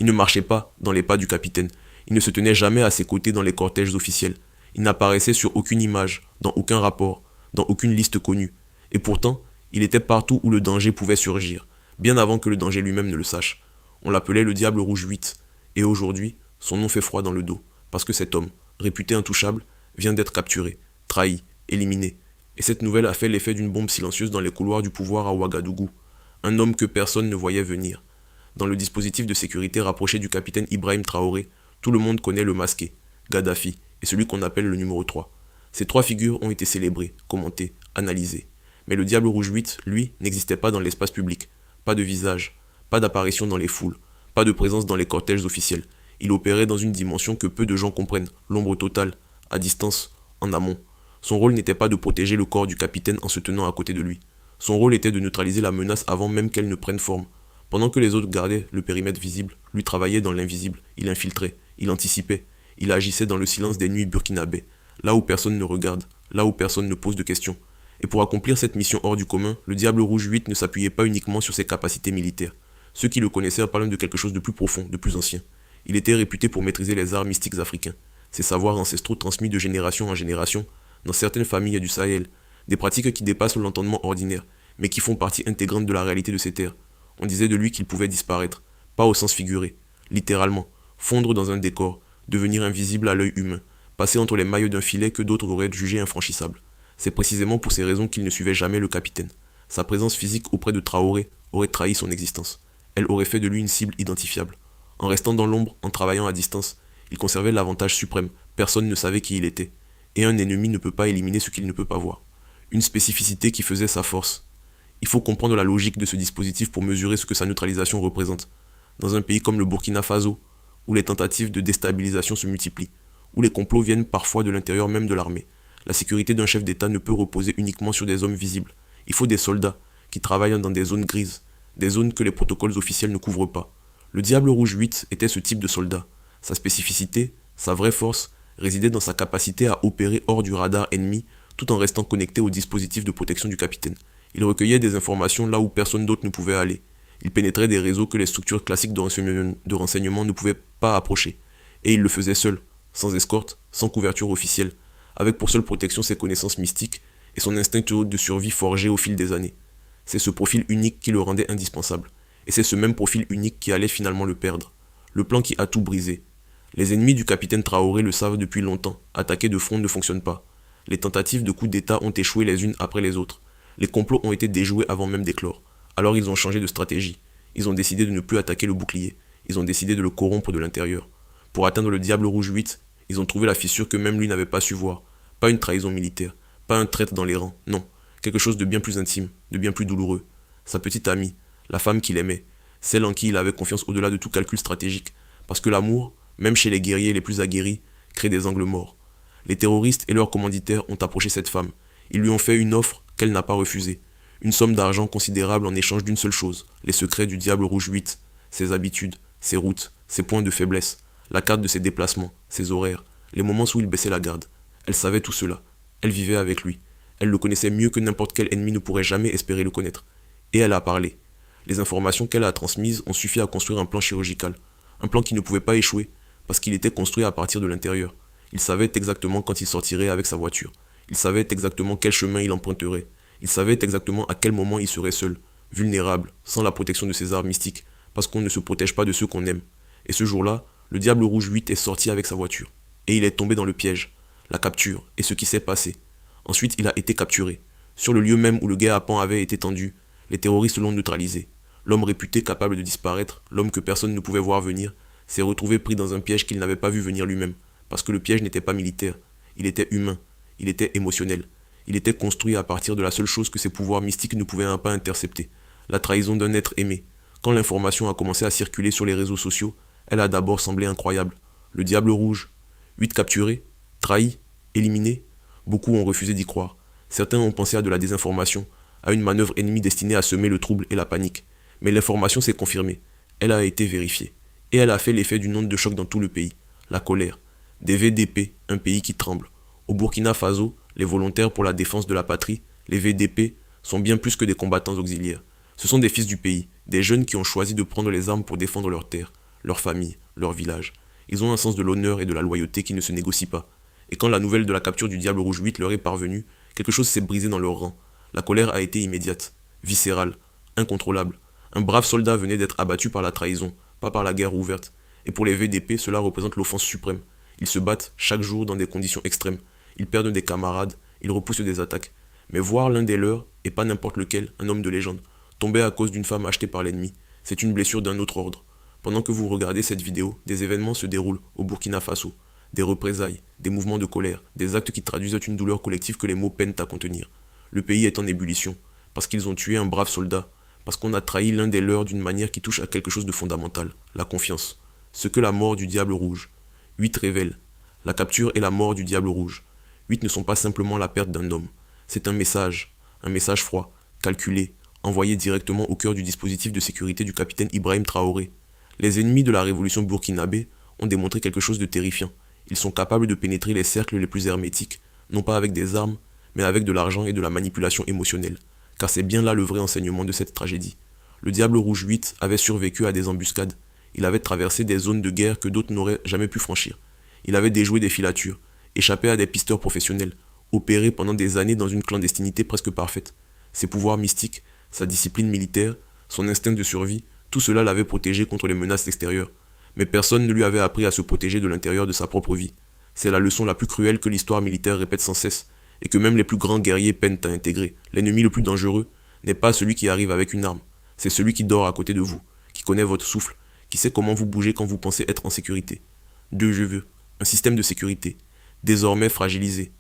Il ne marchait pas dans les pas du capitaine. Il ne se tenait jamais à ses côtés dans les cortèges officiels. Il n'apparaissait sur aucune image, dans aucun rapport, dans aucune liste connue. Et pourtant, il était partout où le danger pouvait surgir, bien avant que le danger lui-même ne le sache. On l'appelait le Diable Rouge 8, et aujourd'hui, son nom fait froid dans le dos, parce que cet homme, réputé intouchable, vient d'être capturé, trahi, éliminé. Et cette nouvelle a fait l'effet d'une bombe silencieuse dans les couloirs du pouvoir à Ouagadougou. Un homme que personne ne voyait venir. Dans le dispositif de sécurité rapproché du capitaine Ibrahim Traoré, tout le monde connaît le masqué, Gaddafi, et celui qu'on appelle le numéro 3. Ces trois figures ont été célébrées, commentées, analysées. Mais le Diable Rouge 8, lui, n'existait pas dans l'espace public. Pas de visage, pas d'apparition dans les foules, pas de présence dans les cortèges officiels. Il opérait dans une dimension que peu de gens comprennent, l'ombre totale, à distance, en amont. Son rôle n'était pas de protéger le corps du capitaine en se tenant à côté de lui. Son rôle était de neutraliser la menace avant même qu'elle ne prenne forme. Pendant que les autres gardaient le périmètre visible, lui travaillait dans l'invisible, il infiltrait, il anticipait, il agissait dans le silence des nuits burkinabées, là où personne ne regarde, là où personne ne pose de questions. Et pour accomplir cette mission hors du commun, le Diable Rouge 8 ne s'appuyait pas uniquement sur ses capacités militaires. Ceux qui le connaissaient parlent de quelque chose de plus profond, de plus ancien. Il était réputé pour maîtriser les arts mystiques africains, ces savoirs ancestraux transmis de génération en génération, dans certaines familles du Sahel, des pratiques qui dépassent l'entendement ordinaire, mais qui font partie intégrante de la réalité de ces terres. On disait de lui qu'il pouvait disparaître, pas au sens figuré, littéralement, fondre dans un décor, devenir invisible à l'œil humain, passer entre les mailles d'un filet que d'autres auraient jugé infranchissable. C'est précisément pour ces raisons qu'il ne suivait jamais le capitaine. Sa présence physique auprès de Traoré aurait trahi son existence. Elle aurait fait de lui une cible identifiable. En restant dans l'ombre, en travaillant à distance, il conservait l'avantage suprême, personne ne savait qui il était. Et un ennemi ne peut pas éliminer ce qu'il ne peut pas voir. Une spécificité qui faisait sa force. Il faut comprendre la logique de ce dispositif pour mesurer ce que sa neutralisation représente. Dans un pays comme le Burkina Faso, où les tentatives de déstabilisation se multiplient, où les complots viennent parfois de l'intérieur même de l'armée, la sécurité d'un chef d'État ne peut reposer uniquement sur des hommes visibles. Il faut des soldats qui travaillent dans des zones grises, des zones que les protocoles officiels ne couvrent pas. Le Diable Rouge 8 était ce type de soldat. Sa spécificité, sa vraie force, résidait dans sa capacité à opérer hors du radar ennemi tout en restant connecté au dispositif de protection du capitaine. Il recueillait des informations là où personne d'autre ne pouvait aller. Il pénétrait des réseaux que les structures classiques de renseignement ne pouvaient pas approcher. Et il le faisait seul, sans escorte, sans couverture officielle, avec pour seule protection ses connaissances mystiques et son instinct de survie forgé au fil des années. C'est ce profil unique qui le rendait indispensable. Et c'est ce même profil unique qui allait finalement le perdre. Le plan qui a tout brisé. Les ennemis du capitaine Traoré le savent depuis longtemps. Attaquer de front ne fonctionne pas. Les tentatives de coup d'État ont échoué les unes après les autres. Les complots ont été déjoués avant même d'éclore. Alors ils ont changé de stratégie. Ils ont décidé de ne plus attaquer le bouclier. Ils ont décidé de le corrompre de l'intérieur. Pour atteindre le Diable Rouge 8, ils ont trouvé la fissure que même lui n'avait pas su voir. Pas une trahison militaire. Pas un traître dans les rangs. Non. Quelque chose de bien plus intime, de bien plus douloureux. Sa petite amie, la femme qu'il aimait, celle en qui il avait confiance au-delà de tout calcul stratégique. Parce que l'amour, même chez les guerriers les plus aguerris, crée des angles morts. Les terroristes et leurs commanditaires ont approché cette femme. Ils lui ont fait une offre qu'elle n'a pas refusée. Une somme d'argent considérable en échange d'une seule chose, les secrets du Diable Rouge 8, ses habitudes, ses routes, ses points de faiblesse, la carte de ses déplacements, ses horaires, les moments où il baissait la garde. Elle savait tout cela. Elle vivait avec lui. Elle le connaissait mieux que n'importe quel ennemi ne pourrait jamais espérer le connaître. Et elle a parlé. Les informations qu'elle a transmises ont suffi à construire un plan chirurgical. Un plan qui ne pouvait pas échouer, parce qu'il était construit à partir de l'intérieur. Il savait exactement quand il sortirait avec sa voiture. Il savait exactement quel chemin il emprunterait. Il savait exactement à quel moment il serait seul, vulnérable, sans la protection de ses arts mystiques, parce qu'on ne se protège pas de ceux qu'on aime. Et ce jour-là, le Diable Rouge 8 est sorti avec sa voiture. Et il est tombé dans le piège, la capture et ce qui s'est passé. Ensuite, il a été capturé. Sur le lieu même où le guet-apens avait été tendu, les terroristes l'ont neutralisé. L'homme réputé capable de disparaître, l'homme que personne ne pouvait voir venir, s'est retrouvé pris dans un piège qu'il n'avait pas vu venir lui-même. Parce que le piège n'était pas militaire, il était humain, il était émotionnel. Il était construit à partir de la seule chose que ses pouvoirs mystiques ne pouvaient pas intercepter, la trahison d'un être aimé. Quand l'information a commencé à circuler sur les réseaux sociaux, elle a d'abord semblé incroyable. Le Diable Rouge, 8 capturés, trahis, éliminés, beaucoup ont refusé d'y croire. Certains ont pensé à de la désinformation, à une manœuvre ennemie destinée à semer le trouble et la panique. Mais l'information s'est confirmée, elle a été vérifiée. Et elle a fait l'effet d'une onde de choc dans tout le pays, la colère. Des VDP, un pays qui tremble. Au Burkina Faso, les volontaires pour la défense de la patrie, les VDP, sont bien plus que des combattants auxiliaires. Ce sont des fils du pays, des jeunes qui ont choisi de prendre les armes pour défendre leur terre, leur famille, leur village. Ils ont un sens de l'honneur et de la loyauté qui ne se négocie pas. Et quand la nouvelle de la capture du Diable Rouge 8 leur est parvenue, quelque chose s'est brisé dans leur rang. La colère a été immédiate, viscérale, incontrôlable. Un brave soldat venait d'être abattu par la trahison, pas par la guerre ouverte. Et pour les VDP, cela représente l'offense suprême. Ils se battent chaque jour dans des conditions extrêmes. Ils perdent des camarades, ils repoussent des attaques. Mais voir l'un des leurs, et pas n'importe lequel, un homme de légende, tomber à cause d'une femme achetée par l'ennemi, c'est une blessure d'un autre ordre. Pendant que vous regardez cette vidéo, des événements se déroulent au Burkina Faso. Des représailles, des mouvements de colère, des actes qui traduisent une douleur collective que les mots peinent à contenir. Le pays est en ébullition, parce qu'ils ont tué un brave soldat, parce qu'on a trahi l'un des leurs d'une manière qui touche à quelque chose de fondamental, la confiance. Ce que la mort du Diable Rouge. 8 révèle. La capture et la mort du Diable Rouge. 8 ne sont pas simplement la perte d'un homme. C'est un message froid, calculé, envoyé directement au cœur du dispositif de sécurité du capitaine Ibrahim Traoré. Les ennemis de la révolution burkinabé ont démontré quelque chose de terrifiant. Ils sont capables de pénétrer les cercles les plus hermétiques, non pas avec des armes, mais avec de l'argent et de la manipulation émotionnelle. Car c'est bien là le vrai enseignement de cette tragédie. Le Diable Rouge 8 avait survécu à des embuscades. Il avait traversé des zones de guerre que d'autres n'auraient jamais pu franchir. Il avait déjoué des filatures, échappé à des pisteurs professionnels, opéré pendant des années dans une clandestinité presque parfaite. Ses pouvoirs mystiques, sa discipline militaire, son instinct de survie, tout cela l'avait protégé contre les menaces extérieures. Mais personne ne lui avait appris à se protéger de l'intérieur de sa propre vie. C'est la leçon la plus cruelle que l'histoire militaire répète sans cesse, et que même les plus grands guerriers peinent à intégrer. L'ennemi le plus dangereux n'est pas celui qui arrive avec une arme, c'est celui qui dort à côté de vous, qui connaît votre souffle, qui sait comment vous bouger quand vous pensez être en sécurité. 2 je veux, un système de sécurité, désormais fragilisé.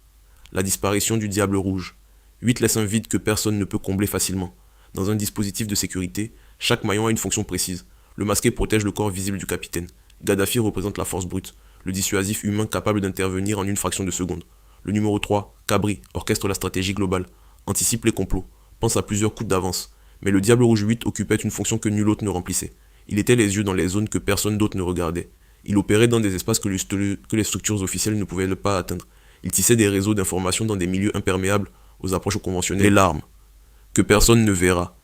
La disparition du Diable Rouge. 8 laisse un vide que personne ne peut combler facilement. Dans un dispositif de sécurité, chaque maillon a une fonction précise. Le masqué protège le corps visible du capitaine. Gaddafi représente la force brute, le dissuasif humain capable d'intervenir en une fraction de seconde. Le numéro 3, Cabri, orchestre la stratégie globale, anticipe les complots, pense à plusieurs coups d'avance. Mais le Diable Rouge 8 occupait une fonction que nul autre ne remplissait. Il était les yeux dans les zones que personne d'autre ne regardait. Il opérait dans des espaces que les structures officielles ne pouvaient pas atteindre. Il tissait des réseaux d'information dans des milieux imperméables aux approches conventionnelles. Les larmes, que personne ne verra.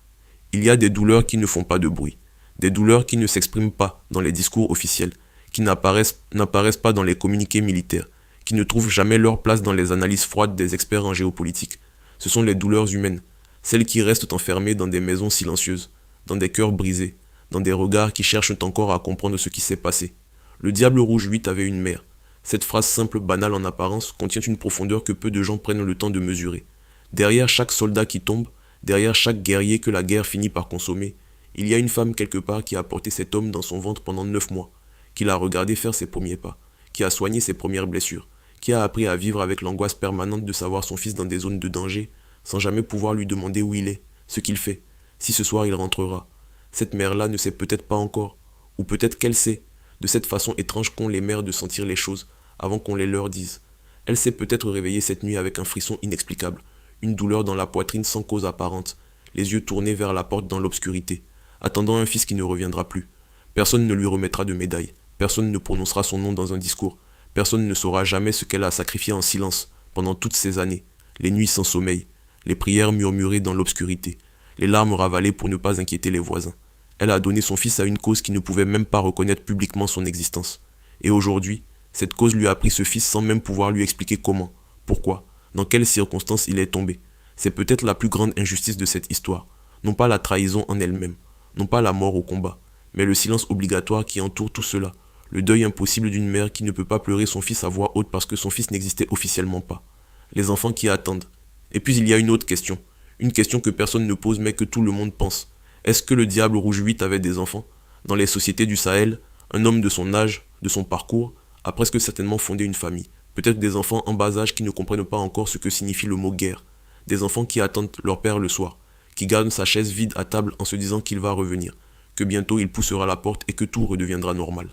Il y a des douleurs qui ne font pas de bruit. Des douleurs qui ne s'expriment pas dans les discours officiels, qui n'apparaissent pas dans les communiqués militaires, qui ne trouvent jamais leur place dans les analyses froides des experts en géopolitique. Ce sont les douleurs humaines, celles qui restent enfermées dans des maisons silencieuses, dans des cœurs brisés, dans des regards qui cherchent encore à comprendre ce qui s'est passé. Le Diable Rouge 8 avait une mère. Cette phrase simple, banale en apparence, contient une profondeur que peu de gens prennent le temps de mesurer. Derrière chaque soldat qui tombe, derrière chaque guerrier que la guerre finit par consommer, il y a une femme quelque part qui a porté cet homme dans son ventre pendant 9 mois, qui l'a regardé faire ses premiers pas, qui a soigné ses premières blessures, qui a appris à vivre avec l'angoisse permanente de savoir son fils dans des zones de danger, sans jamais pouvoir lui demander où il est, ce qu'il fait, si ce soir il rentrera. Cette mère-là ne sait peut-être pas encore, ou peut-être qu'elle sait, de cette façon étrange qu'ont les mères de sentir les choses, avant qu'on les leur dise. Elle s'est peut-être réveillée cette nuit avec un frisson inexplicable, une douleur dans la poitrine sans cause apparente, les yeux tournés vers la porte dans l'obscurité, attendant un fils qui ne reviendra plus. Personne ne lui remettra de médaille, personne ne prononcera son nom dans un discours, personne ne saura jamais ce qu'elle a sacrifié en silence pendant toutes ces années, les nuits sans sommeil, les prières murmurées dans l'obscurité, les larmes ravalées pour ne pas inquiéter les voisins. Elle a donné son fils à une cause qui ne pouvait même pas reconnaître publiquement son existence. Et aujourd'hui, cette cause lui a pris ce fils sans même pouvoir lui expliquer comment, pourquoi, dans quelles circonstances il est tombé. C'est peut-être la plus grande injustice de cette histoire. Non pas la trahison en elle-même, non pas la mort au combat, mais le silence obligatoire qui entoure tout cela, le deuil impossible d'une mère qui ne peut pas pleurer son fils à voix haute parce que son fils n'existait officiellement pas. Les enfants qui attendent. Et puis il y a une autre question. Une question que personne ne pose mais que tout le monde pense. Est-ce que le Diable Rouge 8 avait des enfants? Dans les sociétés du Sahel, un homme de son âge, de son parcours, a presque certainement fondé une famille. Peut-être des enfants en bas âge qui ne comprennent pas encore ce que signifie le mot guerre. Des enfants qui attendent leur père le soir, qui gardent sa chaise vide à table en se disant qu'il va revenir, que bientôt il poussera la porte et que tout redeviendra normal.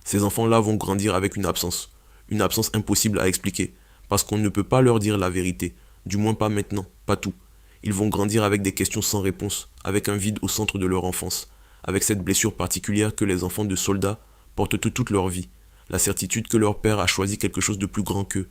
Ces enfants-là vont grandir avec une absence impossible à expliquer, parce qu'on ne peut pas leur dire la vérité, du moins pas maintenant, pas tout. Ils vont grandir avec des questions sans réponse, avec un vide au centre de leur enfance, avec cette blessure particulière que les enfants de soldats portent toute leur vie, la certitude que leur père a choisi quelque chose de plus grand qu'eux.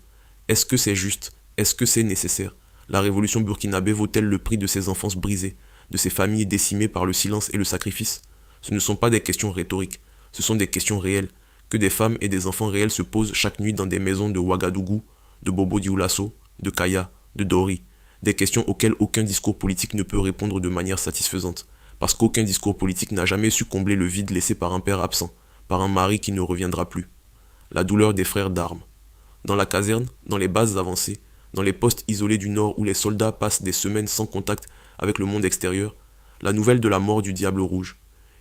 Est-ce que c'est juste? Est-ce que c'est nécessaire? La révolution burkinabé vaut-elle le prix de ces enfances brisées, de ces familles décimées par le silence et le sacrifice? Ce ne sont pas des questions rhétoriques, Ce sont des questions réelles, que des femmes et des enfants réels se posent chaque nuit dans des maisons de Ouagadougou, de Bobo-Dioulasso, de Kaya, de Dori. Des questions auxquelles aucun discours politique ne peut répondre de manière satisfaisante, parce qu'aucun discours politique n'a jamais su combler le vide laissé par un père absent, par un mari qui ne reviendra plus. La douleur des frères d'armes. Dans la caserne, dans les bases avancées, dans les postes isolés du Nord où les soldats passent des semaines sans contact avec le monde extérieur, la nouvelle de la mort du Diable Rouge.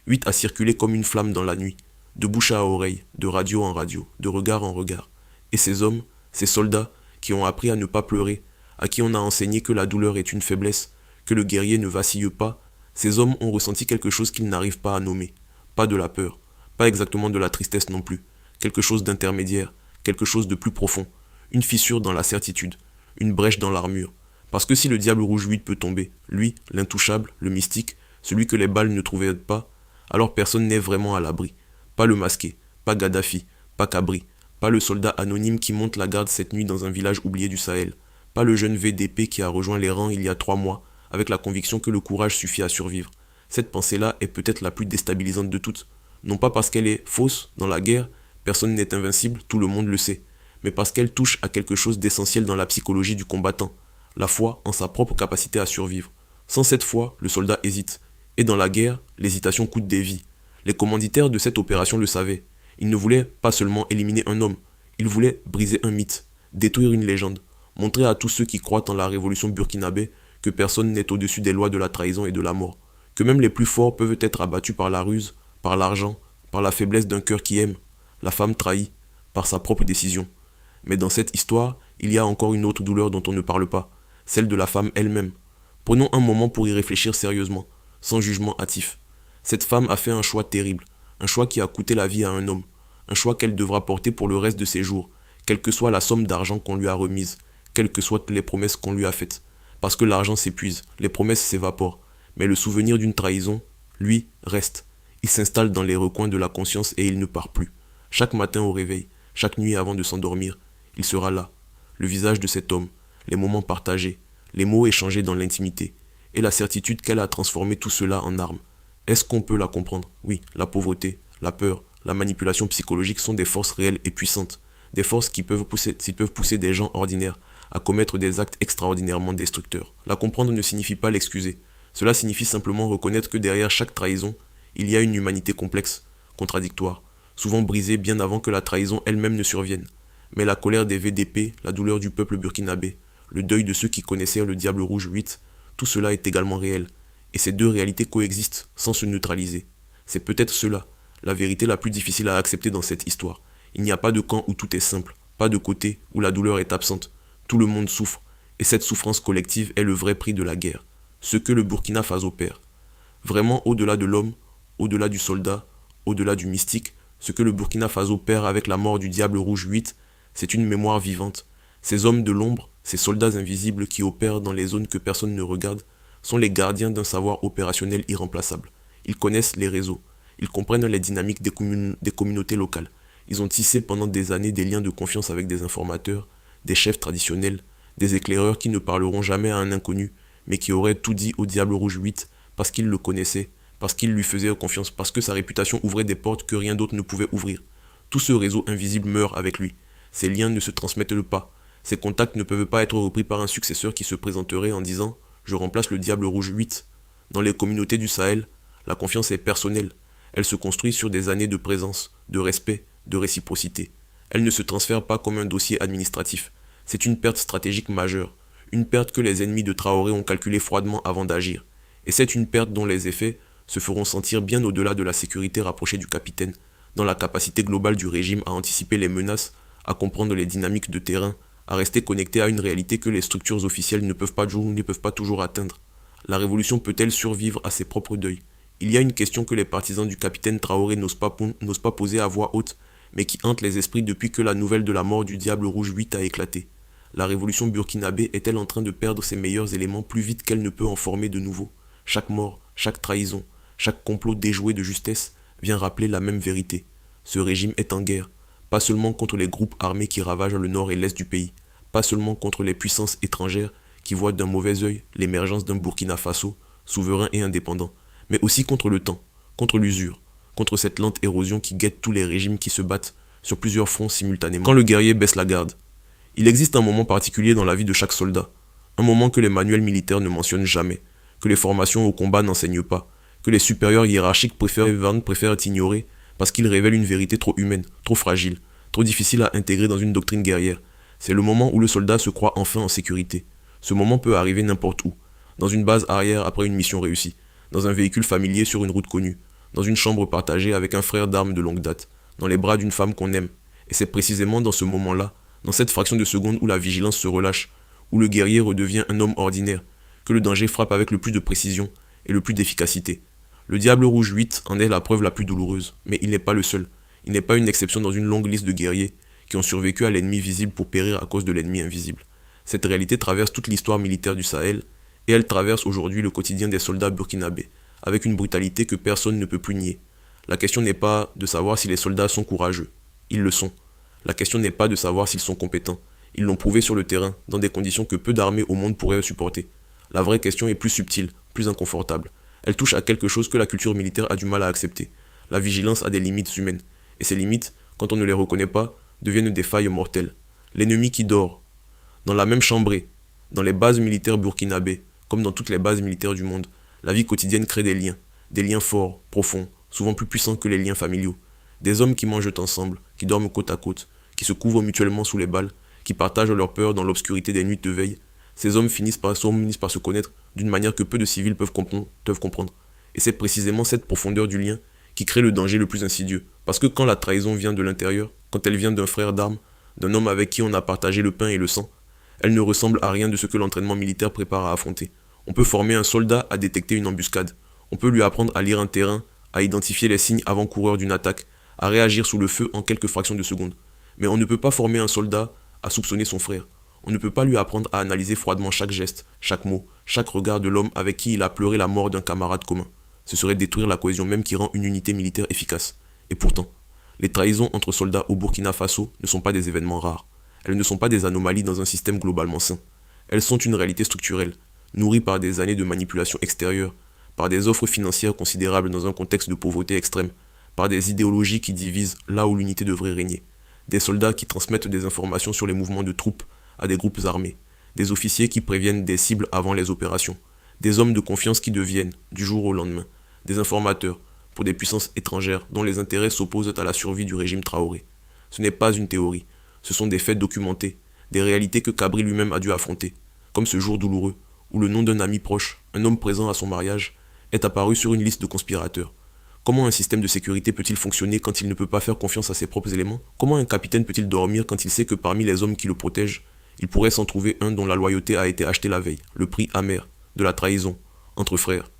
8 a circulé comme une flamme dans la nuit, de bouche à oreille, de radio en radio, de regard en regard. Et ces hommes, ces soldats, qui ont appris à ne pas pleurer, à qui on a enseigné que la douleur est une faiblesse, que le guerrier ne vacille pas, ces hommes ont ressenti quelque chose qu'ils n'arrivent pas à nommer. Pas de la peur, pas exactement de la tristesse non plus, quelque chose d'intermédiaire, quelque chose de plus profond, une fissure dans la certitude, une brèche dans l'armure. Parce que si le Diable Rouge 8 peut tomber, lui, l'intouchable, le mystique, celui que les balles ne trouvaient pas, alors personne n'est vraiment à l'abri. Pas le masqué, pas Gaddafi, pas Cabri, pas le soldat anonyme qui monte la garde cette nuit dans un village oublié du Sahel, pas le jeune VDP qui a rejoint les rangs il y a 3 mois, avec la conviction que le courage suffit à survivre. Cette pensée-là est peut-être la plus déstabilisante de toutes. Non pas parce qu'elle est fausse dans la guerre, personne n'est invincible, tout le monde le sait, mais parce qu'elle touche à quelque chose d'essentiel dans la psychologie du combattant, la foi en sa propre capacité à survivre. Sans cette foi, le soldat hésite. Et dans la guerre, l'hésitation coûte des vies. Les commanditaires de cette opération le savaient. Ils ne voulaient pas seulement éliminer un homme, ils voulaient briser un mythe, détruire une légende, montrer à tous ceux qui croient en la révolution burkinabé que personne n'est au-dessus des lois de la trahison et de la mort, que même les plus forts peuvent être abattus par la ruse, par l'argent, par la faiblesse d'un cœur qui aime, la femme trahie, par sa propre décision. Mais dans cette histoire, il y a encore une autre douleur dont on ne parle pas, celle de la femme elle-même. Prenons un moment pour y réfléchir sérieusement, sans jugement hâtif. Cette femme a fait un choix terrible, un choix qui a coûté la vie à un homme, un choix qu'elle devra porter pour le reste de ses jours, quelle que soit la somme d'argent qu'on lui a remise, quelles que soient les promesses qu'on lui a faites. Parce que l'argent s'épuise, les promesses s'évaporent, mais le souvenir d'une trahison, lui, reste. Il s'installe dans les recoins de la conscience et il ne part plus. Chaque matin au réveil, chaque nuit avant de s'endormir, il sera là, le visage de cet homme, les moments partagés, les mots échangés dans l'intimité, et la certitude qu'elle a transformé tout cela en armes. Est-ce qu'on peut la comprendre? Oui, la pauvreté, la peur, la manipulation psychologique sont des forces réelles et puissantes, des forces qui peuvent pousser des gens ordinaires à commettre des actes extraordinairement destructeurs. La comprendre ne signifie pas l'excuser. Cela signifie simplement reconnaître que derrière chaque trahison, il y a une humanité complexe, contradictoire, souvent brisée bien avant que la trahison elle-même ne survienne. Mais la colère des VDP, la douleur du peuple burkinabé, le deuil de ceux qui connaissaient le Diable Rouge 8, tout cela est également réel. Et ces deux réalités coexistent sans se neutraliser. C'est peut-être cela, la vérité la plus difficile à accepter dans cette histoire. Il n'y a pas de camp où tout est simple, pas de côté où la douleur est absente. Tout le monde souffre, et cette souffrance collective est le vrai prix de la guerre. Ce que le Burkina Faso perd. Vraiment au-delà de l'homme, au-delà du soldat, au-delà du mystique, ce que le Burkina Faso perd avec la mort du Diable Rouge 8, c'est une mémoire vivante. Ces hommes de l'ombre, ces soldats invisibles qui opèrent dans les zones que personne ne regarde, sont les gardiens d'un savoir opérationnel irremplaçable. Ils connaissent les réseaux, ils comprennent les dynamiques des communautés locales. Ils ont tissé pendant des années des liens de confiance avec des informateurs, des chefs traditionnels, des éclaireurs qui ne parleront jamais à un inconnu, mais qui auraient tout dit au Diable Rouge 8 parce qu'ils le connaissaient, parce qu'ils lui faisaient confiance, parce que sa réputation ouvrait des portes que rien d'autre ne pouvait ouvrir. Tout ce réseau invisible meurt avec lui. Ces liens ne se transmettent pas. Ces contacts ne peuvent pas être repris par un successeur qui se présenterait en disant « Je remplace le Diable Rouge 8 ». Dans les communautés du Sahel, la confiance est personnelle. Elle se construit sur des années de présence, de respect, de réciprocité. Elle ne se transfère pas comme un dossier administratif. C'est une perte stratégique majeure, une perte que les ennemis de Traoré ont calculée froidement avant d'agir. Et c'est une perte dont les effets se feront sentir bien au-delà de la sécurité rapprochée du capitaine, dans la capacité globale du régime à anticiper les menaces, à comprendre les dynamiques de terrain, à rester connecté à une réalité que les structures officielles ne peuvent pas toujours atteindre. La révolution peut-elle survivre à ses propres deuils? Il y a une question que les partisans du capitaine Traoré n'osent pas poser à voix haute, mais qui hante les esprits depuis que la nouvelle de la mort du Diable Rouge 8 a éclaté. La révolution burkinabé est-elle en train de perdre ses meilleurs éléments plus vite qu'elle ne peut en former de nouveaux? Chaque mort, chaque trahison, chaque complot déjoué de justesse vient rappeler la même vérité. Ce régime est en guerre, pas seulement contre les groupes armés qui ravagent le nord et l'est du pays, pas seulement contre les puissances étrangères qui voient d'un mauvais œil l'émergence d'un Burkina Faso, souverain et indépendant, mais aussi contre le temps, contre l'usure, contre cette lente érosion qui guette tous les régimes qui se battent sur plusieurs fronts simultanément. Quand le guerrier baisse la garde, il existe un moment particulier dans la vie de chaque soldat, un moment que les manuels militaires ne mentionnent jamais, que les formations au combat n'enseignent pas, que les supérieurs hiérarchiques préfèrent ignorer parce qu'ils révèlent une vérité trop humaine, trop fragile, trop difficile à intégrer dans une doctrine guerrière. C'est le moment où le soldat se croit enfin en sécurité. Ce moment peut arriver n'importe où, dans une base arrière après une mission réussie, dans un véhicule familier sur une route connue, dans une chambre partagée avec un frère d'armes de longue date, dans les bras d'une femme qu'on aime. Et c'est précisément dans ce moment-là, dans cette fraction de seconde où la vigilance se relâche, où le guerrier redevient un homme ordinaire, que le danger frappe avec le plus de précision et le plus d'efficacité. Le Diable Rouge 8 en est la preuve la plus douloureuse, mais il n'est pas le seul. Il n'est pas une exception dans une longue liste de guerriers qui ont survécu à l'ennemi visible pour périr à cause de l'ennemi invisible. Cette réalité traverse toute l'histoire militaire du Sahel, et elle traverse aujourd'hui le quotidien des soldats burkinabés, avec une brutalité que personne ne peut plus nier. La question n'est pas de savoir si les soldats sont courageux. Ils le sont. La question n'est pas de savoir s'ils sont compétents. Ils l'ont prouvé sur le terrain, dans des conditions que peu d'armées au monde pourraient supporter. La vraie question est plus subtile, plus inconfortable. Elle touche à quelque chose que la culture militaire a du mal à accepter. La vigilance a des limites humaines. Et ces limites, quand on ne les reconnaît pas, deviennent des failles mortelles. L'ennemi qui dort, dans la même chambrée, dans les bases militaires burkinabées, comme dans toutes les bases militaires du monde, la vie quotidienne crée des liens forts, profonds, souvent plus puissants que les liens familiaux. Des hommes qui mangent ensemble, qui dorment côte à côte, qui se couvrent mutuellement sous les balles, qui partagent leur peur dans l'obscurité des nuits de veille. Ces hommes finissent par se connaître d'une manière que peu de civils peuvent comprendre. Et c'est précisément cette profondeur du lien qui crée le danger le plus insidieux. Parce que quand la trahison vient de l'intérieur, quand elle vient d'un frère d'armes, d'un homme avec qui on a partagé le pain et le sang, elle ne ressemble à rien de ce que l'entraînement militaire prépare à affronter. On peut former un soldat à détecter une embuscade. On peut lui apprendre à lire un terrain, à identifier les signes avant-coureurs d'une attaque, à réagir sous le feu en quelques fractions de secondes. Mais on ne peut pas former un soldat à soupçonner son frère. On ne peut pas lui apprendre à analyser froidement chaque geste, chaque mot, chaque regard de l'homme avec qui il a pleuré la mort d'un camarade commun. Ce serait détruire la cohésion même qui rend une unité militaire efficace. Et pourtant, les trahisons entre soldats au Burkina Faso ne sont pas des événements rares. Elles ne sont pas des anomalies dans un système globalement sain. Elles sont une réalité structurelle, nourrie par des années de manipulation extérieure, par des offres financières considérables dans un contexte de pauvreté extrême, par des idéologies qui divisent là où l'unité devrait régner, des soldats qui transmettent des informations sur les mouvements de troupes à des groupes armés, des officiers qui préviennent des cibles avant les opérations, des hommes de confiance qui deviennent, du jour au lendemain, des informateurs pour des puissances étrangères dont les intérêts s'opposent à la survie du régime Traoré. Ce n'est pas une théorie, ce sont des faits documentés, des réalités que Cabri lui-même a dû affronter, comme ce jour douloureux où le nom d'un ami proche, un homme présent à son mariage, est apparu sur une liste de conspirateurs. Comment un système de sécurité peut-il fonctionner quand il ne peut pas faire confiance à ses propres éléments? Comment un capitaine peut-il dormir quand il sait que parmi les hommes qui le protègent, il pourrait s'en trouver un dont la loyauté a été achetée la veille, le prix amer de la trahison entre frères?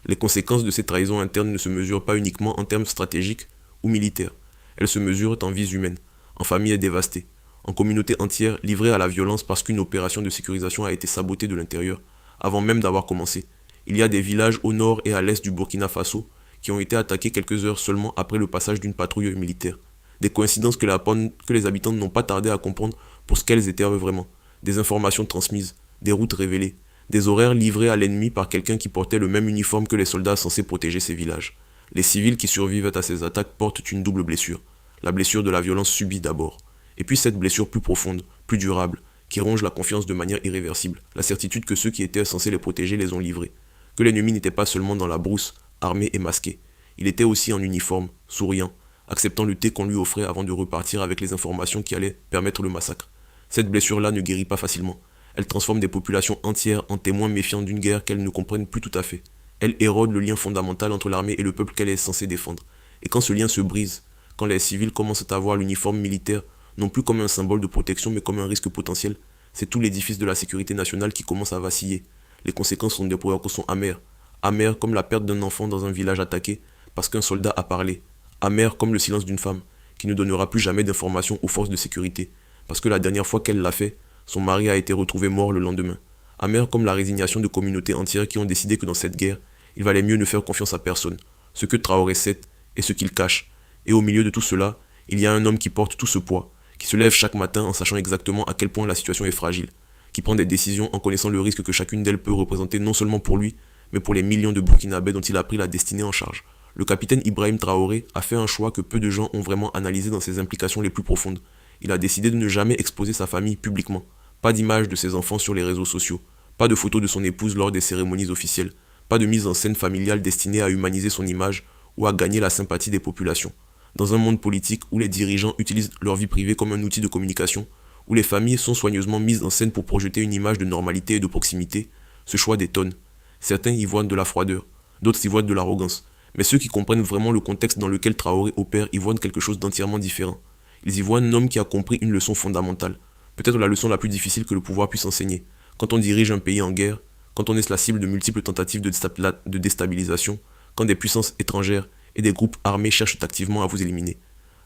Les conséquences de ces trahisons internes ne se mesurent pas uniquement en termes stratégiques ou militaires. Elles se mesurent en vies humaines, en familles dévastées, en communautés entières livrées à la violence parce qu'une opération de sécurisation a été sabotée de l'intérieur, avant même d'avoir commencé. Il y a des villages au nord et à l'est du Burkina Faso qui ont été attaqués quelques heures seulement après le passage d'une patrouille militaire. Des coïncidences que les habitants n'ont pas tardé à comprendre pour ce qu'elles étaient vraiment. Des informations transmises, des routes révélées, des horaires livrés à l'ennemi par quelqu'un qui portait le même uniforme que les soldats censés protéger ces villages. Les civils qui survivent à ces attaques portent une double blessure. La blessure de la violence subie d'abord, et puis cette blessure plus profonde, plus durable, qui ronge la confiance de manière irréversible, la certitude que ceux qui étaient censés les protéger les ont livrés, que l'ennemi n'était pas seulement dans la brousse, armé et masqué, il était aussi en uniforme, souriant, acceptant le thé qu'on lui offrait avant de repartir avec les informations qui allaient permettre le massacre. Cette blessure-là ne guérit pas facilement. Elle transforme des populations entières en témoins méfiants d'une guerre qu'elles ne comprennent plus tout à fait. Elle érode le lien fondamental entre l'armée et le peuple qu'elle est censée défendre. Et quand ce lien se brise, quand les civils commencent à voir l'uniforme militaire non plus comme un symbole de protection mais comme un risque potentiel, c'est tout l'édifice de la sécurité nationale qui commence à vaciller. Les conséquences sont amères. Amères comme la perte d'un enfant dans un village attaqué parce qu'un soldat a parlé. Amères comme le silence d'une femme qui ne donnera plus jamais d'informations aux forces de sécurité parce que la dernière fois qu'elle l'a fait, son mari a été retrouvé mort le lendemain. Amères comme la résignation de communautés entières qui ont décidé que dans cette guerre, il valait mieux ne faire confiance à personne, ce que Traoré sait et ce qu'il cache. Et au milieu de tout cela, il y a un homme qui porte tout ce poids, qui se lève chaque matin en sachant exactement à quel point la situation est fragile, qui prend des décisions en connaissant le risque que chacune d'elles peut représenter non seulement pour lui, mais pour les millions de Burkinabés dont il a pris la destinée en charge. Le capitaine Ibrahim Traoré a fait un choix que peu de gens ont vraiment analysé dans ses implications les plus profondes. Il a décidé de ne jamais exposer sa famille publiquement. Pas d'image de ses enfants sur les réseaux sociaux, pas de photos de son épouse lors des cérémonies officielles, pas de mise en scène familiale destinée à humaniser son image ou à gagner la sympathie des populations. Dans un monde politique où les dirigeants utilisent leur vie privée comme un outil de communication, où les familles sont soigneusement mises en scène pour projeter une image de normalité et de proximité, ce choix détonne. Certains y voient de la froideur, d'autres y voient de l'arrogance, mais ceux qui comprennent vraiment le contexte dans lequel Traoré opère y voient quelque chose d'entièrement différent. Ils y voient un homme qui a compris une leçon fondamentale, peut-être la leçon la plus difficile que le pouvoir puisse enseigner. Quand on dirige un pays en guerre, quand on est la cible de multiples tentatives de déstabilisation, quand des puissances étrangères et des groupes armés cherchent activement à vous éliminer.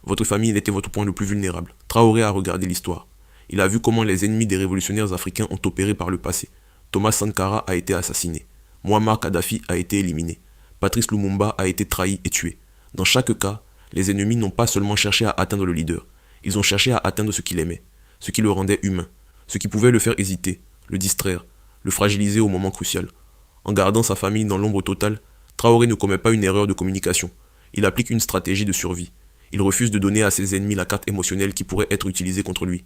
Votre famille était votre point le plus vulnérable. Traoré a regardé l'histoire. Il a vu comment les ennemis des révolutionnaires africains ont opéré par le passé. Thomas Sankara a été assassiné. Muammar Kadhafi a été éliminé. Patrice Lumumba a été trahi et tué. Dans chaque cas, les ennemis n'ont pas seulement cherché à atteindre le leader. Ils ont cherché à atteindre ce qu'il aimait, ce qui le rendait humain, ce qui pouvait le faire hésiter, le distraire, le fragiliser au moment crucial. En gardant sa famille dans l'ombre totale, Traoré ne commet pas une erreur de communication. Il applique une stratégie de survie. Il refuse de donner à ses ennemis la carte émotionnelle qui pourrait être utilisée contre lui.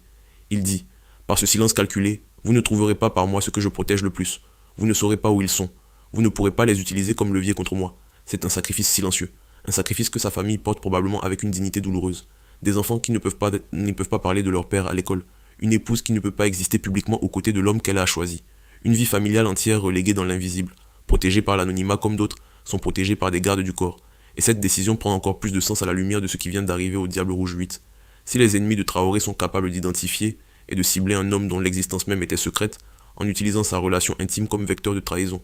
Il dit, par ce silence calculé, vous ne trouverez pas par moi ce que je protège le plus. Vous ne saurez pas où ils sont. Vous ne pourrez pas les utiliser comme levier contre moi. C'est un sacrifice silencieux. Un sacrifice que sa famille porte probablement avec une dignité douloureuse. Des enfants qui ne peuvent pas parler de leur père à l'école. Une épouse qui ne peut pas exister publiquement aux côtés de l'homme qu'elle a choisi. Une vie familiale entière reléguée dans l'invisible. Protégée par l'anonymat comme d'autres sont protégés par des gardes du corps. Et cette décision prend encore plus de sens à la lumière de ce qui vient d'arriver au Diable Rouge 8. Si les ennemis de Traoré sont capables d'identifier et de cibler un homme dont l'existence même était secrète, en utilisant sa relation intime comme vecteur de trahison,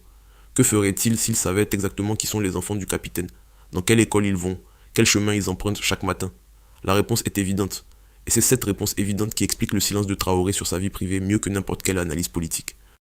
que ferait-il s'ils savaient exactement qui sont les enfants du capitaine? Dans quelle école ils vont? Quel chemin ils empruntent chaque matin? La réponse est évidente. Et c'est cette réponse évidente qui explique le silence de Traoré sur sa vie privée mieux que n'importe quelle analyse politique.